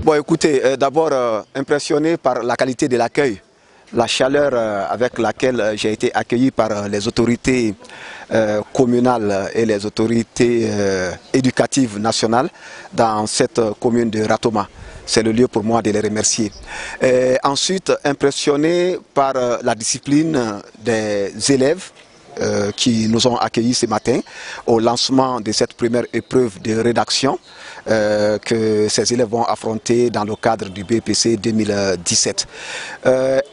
Bon, écoutez, d'abord impressionné par la qualité de l'accueil, la chaleur avec laquelle j'ai été accueilli par les autorités communales et les autorités éducatives nationales dans cette commune de Ratoma. C'est le lieu pour moi de les remercier. Ensuite, impressionné par la discipline des élèves qui nous ont accueillis ce matin au lancement de cette première épreuve de rédaction que ces élèves vont affronter dans le cadre du BEPC 2017.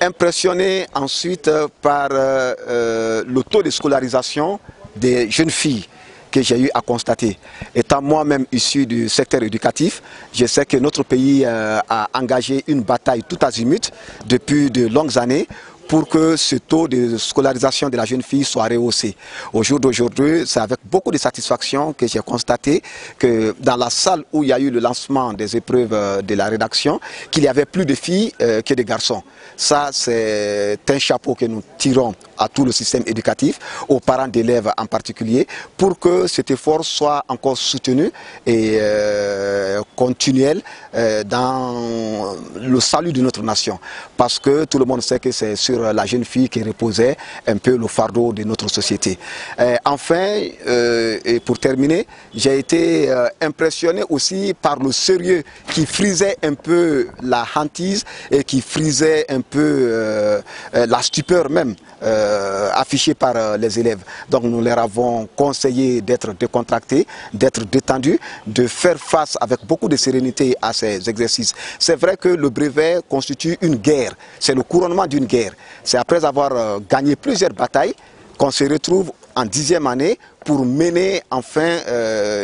Impressionné ensuite par le taux de scolarisation des jeunes filles que j'ai eu à constater. Étant moi-même issu du secteur éducatif, je sais que notre pays a engagé une bataille tout azimut depuis de longues années pour que ce taux de scolarisation de la jeune fille soit rehaussé. Au jour d'aujourd'hui, c'est avec beaucoup de satisfaction que j'ai constaté que dans la salle où il y a eu le lancement des épreuves de la rédaction, qu'il y avait plus de filles que de garçons. Ça, c'est un chapeau que nous tirons à tout le système éducatif, aux parents d'élèves en particulier, pour que cet effort soit encore soutenu et continuel dans le salut de notre nation. Parce que tout le monde sait que c'est sur la jeune fille qui reposait un peu le fardeau de notre société. Enfin, et pour terminer, j'ai été impressionné aussi par le sérieux qui frisait un peu la hantise et qui frisait un peu la stupeur même affichée par les élèves. Donc nous leur avons conseillé d'être décontractés, d'être détendus, de faire face avec beaucoup de sérénité à ces exercices. C'est vrai que le brevet constitue une guerre, c'est le couronnement d'une guerre. C'est après avoir gagné plusieurs batailles qu'on se retrouve en 10e année pour mener enfin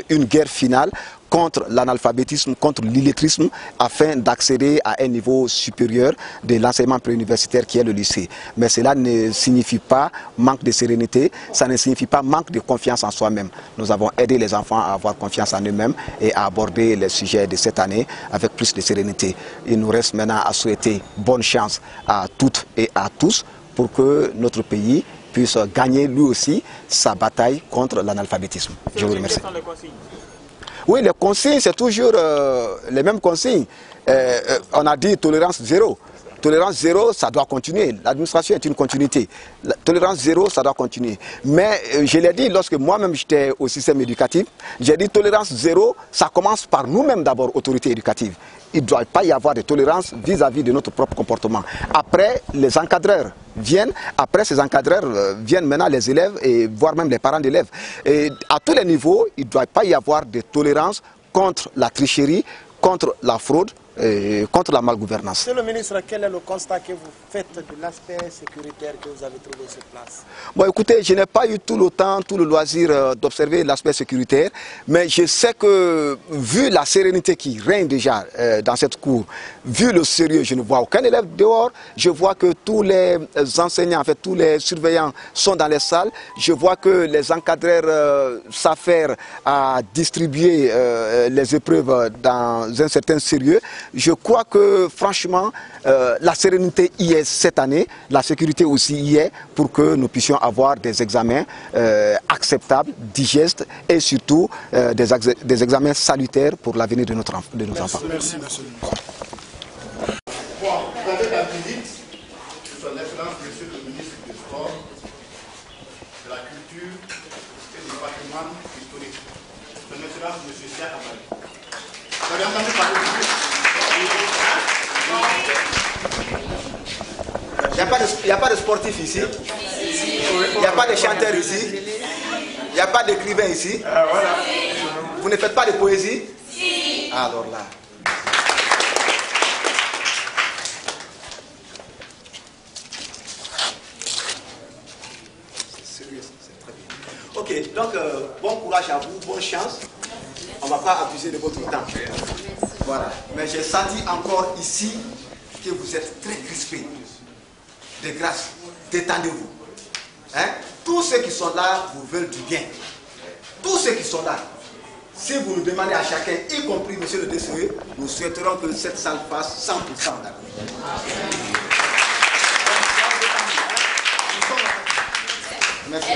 une guerre finale contre l'analphabétisme, contre l'illettrisme, afin d'accéder à un niveau supérieur de l'enseignement préuniversitaire qui est le lycée. Mais cela ne signifie pas manque de sérénité, ça ne signifie pas manque de confiance en soi-même. Nous avons aidé les enfants à avoir confiance en eux-mêmes et à aborder les sujets de cette année avec plus de sérénité. Il nous reste maintenant à souhaiter bonne chance à toutes et à tous pour que notre pays puisse gagner lui aussi sa bataille contre l'analphabétisme. Je vous remercie. Oui, les consignes, c'est toujours les mêmes consignes. On a dit tolérance zéro. Tolérance zéro, ça doit continuer. L'administration est une continuité. La tolérance zéro, ça doit continuer. Mais je l'ai dit lorsque moi-même j'étais au système éducatif, j'ai dit tolérance zéro, ça commence par nous-mêmes d'abord, autorité éducative. Il ne doit pas y avoir de tolérance vis-à-vis de notre propre comportement. Après, les encadreurs viennent. Après, ces encadreurs viennent maintenant les élèves et voire même les parents d'élèves. Et à tous les niveaux, il ne doit pas y avoir de tolérance contre la tricherie, contre la fraude, et contre la malgouvernance. Monsieur le ministre, quel est le constat que vous faites de l'aspect sécuritaire que vous avez trouvé sur place? Bon, écoutez, je n'ai pas eu tout le temps, tout le loisir d'observer l'aspect sécuritaire, mais je sais que, vu la sérénité qui règne déjà dans cette cour, vu le sérieux, je ne vois aucun élève dehors, je vois que tous les enseignants, en fait, tous les surveillants sont dans les salles, je vois que les encadreurs s'affairent à distribuer les épreuves dans un certain sérieux. Je crois que franchement, la sérénité y est cette année, la sécurité aussi y est pour que nous puissions avoir des examens acceptables, digestes et surtout des examens salutaires pour l'avenir de nos enfants. Merci, monsieur. Bon, vous avez la visite de son excellence, monsieur le ministre du Sport, de la Culture et du patrimoine historique. Son excellence, monsieur Cheikh Amari. Vous avez entendu parler de lui? Il n'y a pas de sportif ici, il n'y a pas de chanteur ici, il n'y a pas d'écrivain ici. Vous ne faites pas de poésie? Alors là. C'est sérieux, c'est très bien. Ok, donc bon courage à vous, bonne chance. On ne va pas abuser de votre temps. Voilà. Mais j'ai senti encore ici que vous êtes très crispés. De grâce, détendez-vous. Hein? Tous ceux qui sont là vous veulent du bien. Tous ceux qui sont là, si vous nous demandez à chacun, y compris monsieur le DCE, nous souhaiterons que cette salle fasse 100% d'accord. Merci.